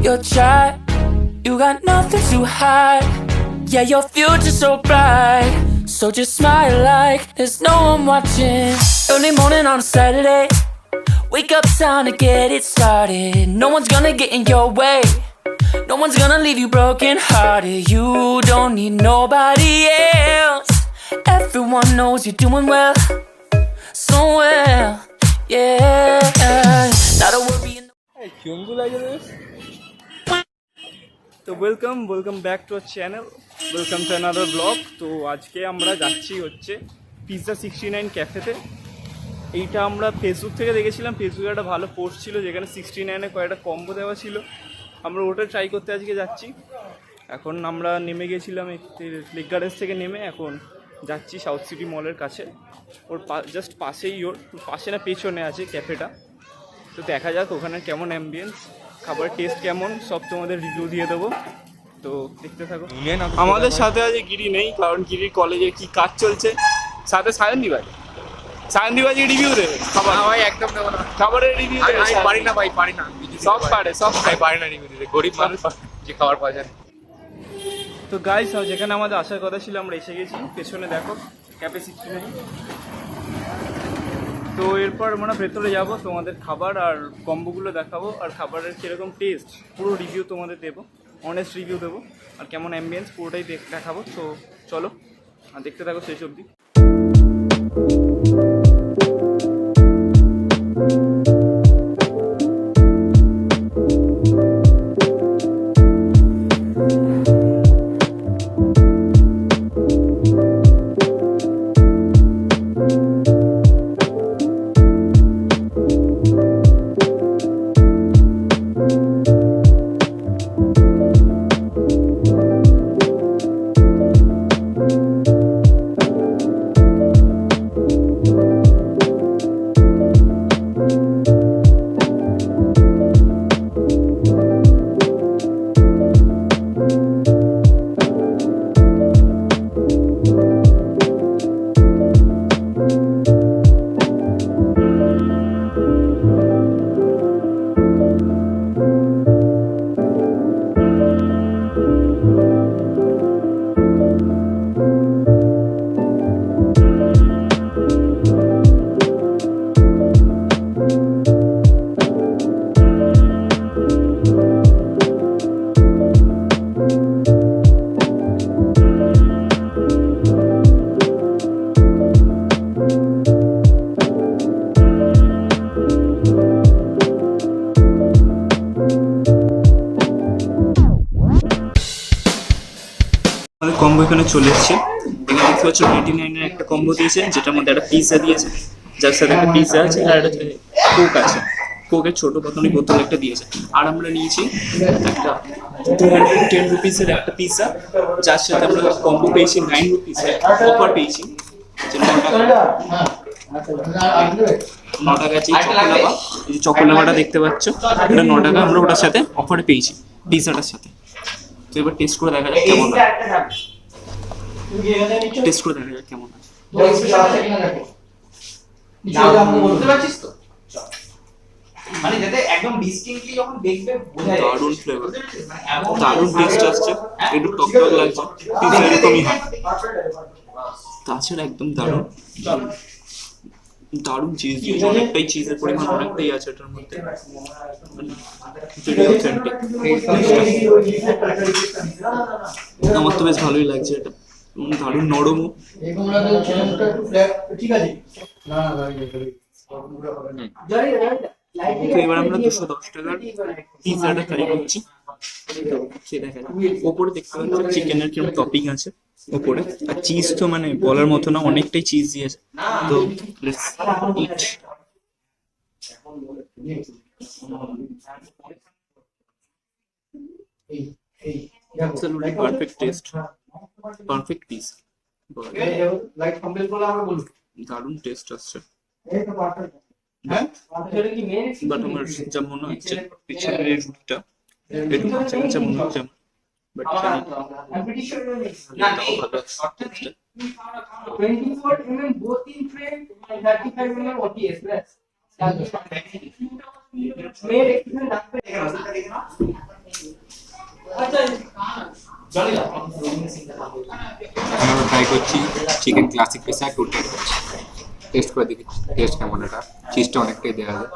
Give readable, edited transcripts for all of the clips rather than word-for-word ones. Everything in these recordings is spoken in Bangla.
You're shy, you got nothing to hide. Yeah, your future's so bright. So just smile like there's no one watching. Early morning on a Saturday, wake up, time to get it started. No one's gonna get in your way. No one's gonna leave you broken hearted. You don't need nobody else. Everyone knows you're doing well, so well, yeah. Not a worry. তো welcome back to our channel, welcome to another blog. তো আজকে আমরা যাচ্ছি হচ্ছে পিৎজা 69 ক্যাফেতে। এইটা আমরা ফেসবুক থেকে দেখেছিলাম, ফেসবুকে একটা ভালো পোস্ট ছিল যেখানে 69-এ কয়েকটা কম্বো দেওয়া ছিল। আমরা ওটা ট্রাই করতে আজকে যাচ্ছি। এখন আমরা নেমে গেছিলাম লেক গার্ডেন্স থেকে নেমে এখন যাচ্ছি সাউথ সিটি মলের কাছে। ওর জাস্ট পাশেই, ওর পাশে না পেছনে আছে ক্যাফেটা। তো দেখা যাক ওখানে কেমন অ্যাম্বিয়েন্স, খাবার টেস্ট কেমন, সব তোমাদের রিভিউ দিয়ে দেবো। তো দেখতে থাকো। আমাদের সাথে আজ গিরি নেই, কারণ গিরির কলেজে কি কাজ চলছে। সাথে সায়নদীবাজি রিভিউ দেবে খাবার। ভাই একদম দেবো না, খাবারের রিভিউ দেবে। আমি পারি না ভাই, পারি না। সব পারি না রিভিউ দিতে, গরিব মানুষ যে খাবার পাওয়া যায়। তো গাইস, যেখানে আমাদের আসার কথা ছিল আমরা এসে গেছি। পেছনে দেখো ক্যাফে 69। তো এরপর আমরা ভেতরে যাব, তোমাদের খাবার আর কম্বোগুলো দেখাবো, আর খাবারের কীরকম টেস্ট পুরো রিভিউ তোমাদের দেবো, অনেস্ট রিভিউ দেবো, আর কেমন অ্যাম্বিয়েন্স পুরোটাই দেখাবো। তো চলো আর দেখতে থাকো শেষ অবধি। কম্বো এখানে চলে এসছে। এখানে দেখতে পাচ্ছ 99-এর একটা কম্বো দিয়েছে, যেটার মধ্যে একটা পিৎজা দিয়েছে, যার সাথে একটা পিৎজা আছে, আর একটা কোক আছে। কোকের ছোটো বোতলের বোতল একটা দিয়েছে। আর আমরা নিয়েছি একটা 210 রুপিসের একটা পিৎজা, যার সাথে আমরা কম্বো পেয়েছি 9 রুপিসের অফার পেয়েছি। 9 টাকা যে চকোলাভা, এই চকোলাভাটা দেখতে পাচ্ছ, এটা 9 টাকা আমরা ওটার সাথে অফারে পেয়েছি পিৎজাটার সাথে। তো এবার টেস্ট করে দেখা যাক কেমন হয়। টেস্ট করে দেখা যাক কেমন হয়। মানে যাতে একদম ডিস্টিংক্টলি যখন দেখবে বোঝা যায়। দারুণ ফ্লেভার, দারুণ টেস্ট আসছে, একটু টক টক লাগছে, পিৎজা এরকমই হয়। তাছাড়া একদম দারুণ দারুণ চিজ দিয়েছে, অনেকটাই চিজের পরিমাণ অনেকটাই আছে এটার মধ্যে, অথেন্টিক। আমার তো বেশ ভালোই লাগছে এটা, দারুণ নরমও। তো এবার আমরা 210 টাকার পিৎজাটা ট্রাই করছি। ওপরে দেখতে পাচ্ছি চিকেনের কিরকম টপিং আছে ওপরে, আর চিজ তো মানে বলার মতো না, অনেকটাই চিজ দিয়েছে। তো let's eat. Absolutely perfect taste, perfect piece, দারুণ টেস্ট আসছে। বাট আমার যা মনে হচ্ছে পিছনের এই রুটিটা একটু কাঁচা কাঁচা মনে হচ্ছে আমার, but I'm pretty sure you're 24 mm both in frame and 35 mm OTS plus. Made experiment এখন আমরা ট্রাই করছি চিকেন ক্লাসিক পিজা 210। টেস্ট করে দেখি টেস্ট কেমন। এটা চিজটা অনেকটাই দেওয়া যায়।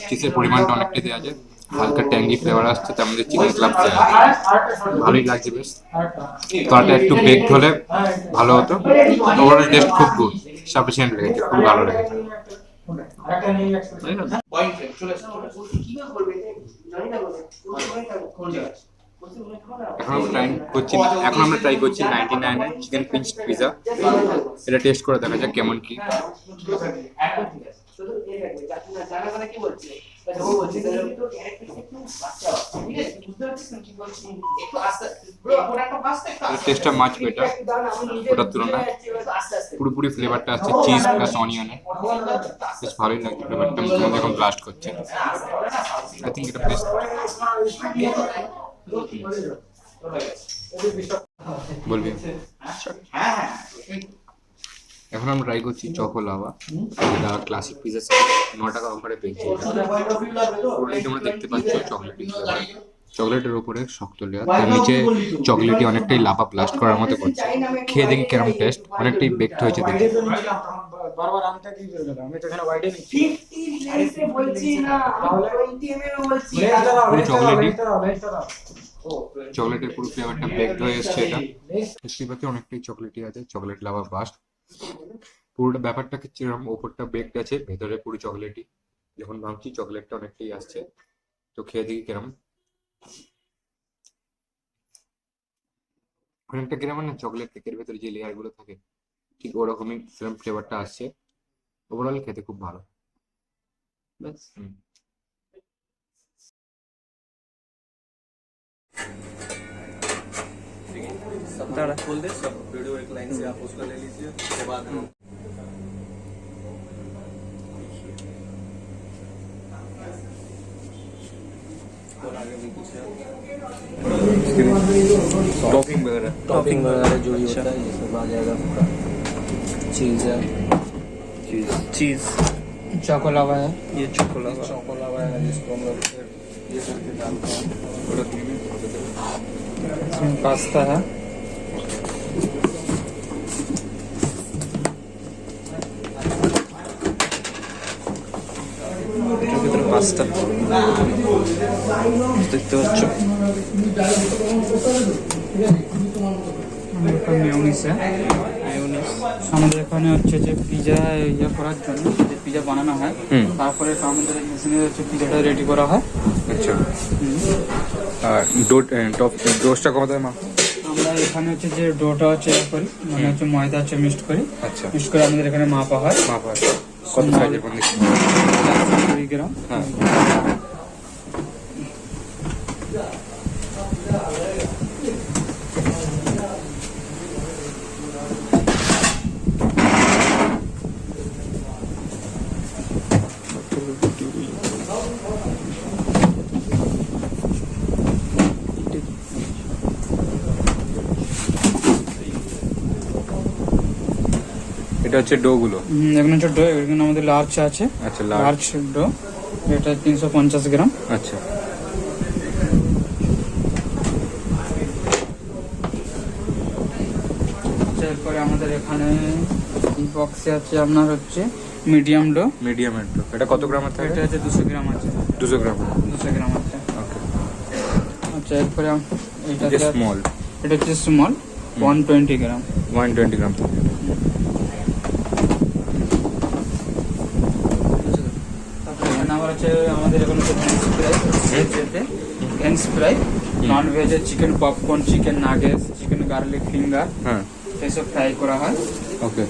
চিজের পরিমাণটা অনেকটাই দেওয়া যায়, হালকা ট্যাঙ্গি ফ্লেভার আসছে, তার মধ্যে চিকেন ক্লাব দেওয়া আছে, ভালোই লাগছে বেশ। তরকারিটা একটু বেকড হলে ভালো হতো। ওভারঅল টেস্ট খুব গুড, সাফিসিয়েন্ট লেগেছে, খুব ভালো লেগেছে। এখন আমরা ট্রাই করছি 99 এর চিকেন পিঞ্চ পিজা। এটা টেস্ট করে দেখা যাক কেমন কি। টেস্টটা মাছ বেটার ওটার তুলনায়। পুরোপুরি ফ্লেভারটা আছে চিজ প্লাস অনিয়নের, বেশ ভালোই লাগছে ফ্লেভারটা। মুখে এখন ব্লাস্ট করছে। আই থিঙ্ক এটা বেস্ট বলবি। এখন আমরা ট্রাই করছি চকো লাভা, এটা ক্লাসিক পিজা 9 টাকা অফারে পেয়েছি। তোমরা দেখতে পাচ্ছ চকলেটি ফ্লেভার, চকলেটের উপরে শক্ত লেয়ার, তার নিচে চকলেটি অনেকটাই লাভা ব্লাস্ট করার মতো করছে। খেয়ে দেখি কেরম টেস্ট, অনেকটাই বেকড হয়েছে দেখি। চকলেটের পুরো ফ্লেভারটা বেকড হয়ে এসছে। এটা দেখতে পাচ্ছি অনেকটাই চকলেটি আছে, চকলেট লাভা ব্লাস্ট। পুরোটা ব্যাপারটা কি এরকম, ওপরটা বেকড আছে, ভেতরে পুরো চকলেটি। যখন ভাবছি চকলেটটা অনেকটাই আসছে, তো খেয়ে দেখি কেরম। অনেকটা কিরকম না চকলেট কেকের ভেতরে যে লেয়ার গুলো থাকে, ঠিক ওরকমই সেরকম ফ্লেভারটা আসছে। ওভারঅল খেতে খুব ভালো। सब ताड़ा खोल दे, सब वीडियो एक लाइन से आप उसको ले लीजिए, उसके बाद और आगे भी कुछ है टॉपिंग वगैरह जो भी होता है ये सब आ जाएगा। आपका चीज़ है, चीज चोको लावा है, ये चोकोलावा। चोको लावा है जिसको हम लोग फिर ये करके डालते हैं। इसमें पास्ता है, पास्ता देखते পাচ্ছ। মেয়োনিজ আমাদের এখানে হচ্ছে যে পিজা ইয়ে করার জন্য, যে পিজা বানানো হয়, তারপরে আমাদের মেশিনে হচ্ছে পিজাটা রেডি করা হয়। আচ্ছা, আর ডোসটা কত দাম? আমরা এখানে হচ্ছে যে ডোটা হচ্ছে করি, মানে হচ্ছে ময়দা হচ্ছে মিক্সড করি। আচ্ছা, মিক্সড করে আমাদের এখানে মাপা হয়। কত সাইজের বন্ধ? 2 গ্রাম। হ্যাঁ, এটা হচ্ছে ডো গুলো। এখানে হচ্ছে ডো, এখানে আমাদের লার্জ আছে। আচ্ছা, লার্জ ডো, এটা 350 গ্রাম। আচ্ছা, এরপরে আমাদের এখানে বক্সে আছে আপনার হচ্ছে মিডিয়াম ডো। মিডিয়াম ডো, এটা কত গ্রাম আছে? এটা হচ্ছে 200 গ্রাম আছে। 200 গ্রাম 200 গ্রাম আছে। ওকে। আচ্ছা, এরপরে এটা স্মল, এটা হচ্ছে স্মল 120 গ্রাম। 120 গ্রাম। আমাদের এখানে ভেন্স ফ্রাই, নন ভেজের chicken popcorn, chicken nuggets, chicken garlic finger, হ্যাঁ, এসব ফ্রাই করা হয়। ওকে।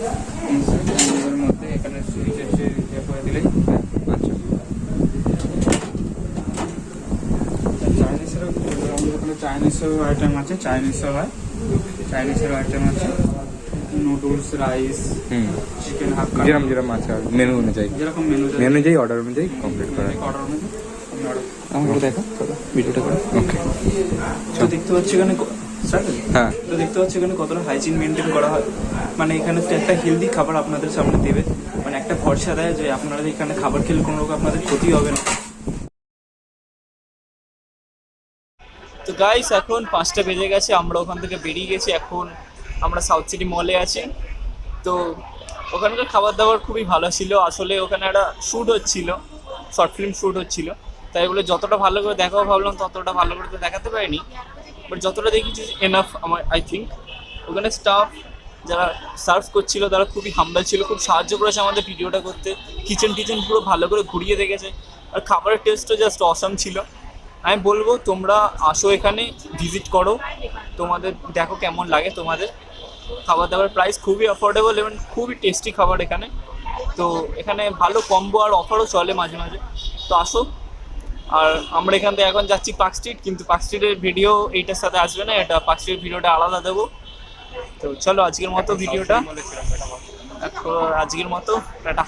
এর মধ্যে এখানে সুইচ আছে, ইয়ে করে দিলেই। আচ্ছা, চাইনিজেরও আমাদের এখানে চাইনিজেরও আইটেম আছে, চাইনিজও হয়, চাইনিজের আইটেম আছে, নুডলস, রাইস, চিকেন হাক্কা, যেরকম আছে মেনু অনুযায়ী, যেরকম মেনু অনুযায়ী অর্ডার অনুযায়ী কমপ্লিট করা। অর্ডার অনুযায়ী আমাকে দেখা ভিডিওটা করে। ওকে, তো দেখতে পাচ্ছি এখানে হ্যাঁ, তো দেখতে পাচ্ছি এখানে কতটা হাইজিন মেনটেন করা হয়। মানে এখানে তো একটা হেলদি খাবার আপনাদের সামনে দেবে, মানে একটা ভরসা দেয় যে আপনারা এখানে খাবার খেলে কোনো রকম আপনাদের ক্ষতি হবে না। তো গাইস এখন 5টা বেজে গেছে, আমরা ওখান থেকে বেরিয়ে গেছি, এখন আমরা সাউথ সিটি মলে আছি। তো ওখানকার খাবার দাবার খুবই ভালো ছিল, আসলে ওখানে একটা শ্যুট হচ্ছিল, শর্ট ফিল্ম শ্যুট হচ্ছিল, তাই বলে যতটা ভালো করে দেখাবো ভাবলাম ততটা ভালো করে তো দেখাতে পারিনি, বাট যতটা দেখেছি এনাফ আমার আই থিঙ্ক। ওখানে স্টাফ যারা সার্ভ করছিল তারা খুবই হাম্বল ছিল, খুব সাহায্য করেছে আমাদের ভিডিওটা করতে, কিচেন টিচেন পুরো ভালো করে ঘুরিয়ে দেখেছে, আর খাবারের টেস্টও জাস্ট অসাম ছিল। আমি বলবো তোমরা আসো এখানে, ভিজিট করো, তোমাদের দেখো কেমন লাগে তোমাদের। খাবার দাবার প্রাইস খুবই অ্যাফোর্ডেবল এবং খুবই টেস্টি খাবার এখানে। তো এখানে ভালো কম্বো আর অফারও চলে মাঝে মাঝে, তো আসো। আর আমরা এখান থেকে এখন যাচ্ছি পার্ক স্ট্রিট, কিন্তু পার্ক স্ট্রিটের ভিডিও এইটার সাথে আসবে না, এটা পার্ক স্ট্রিটের ভিডিওটা আলাদা দেবো। তো চলো আজকের মতো ভিডিওটা, আজকের মতো টাটা।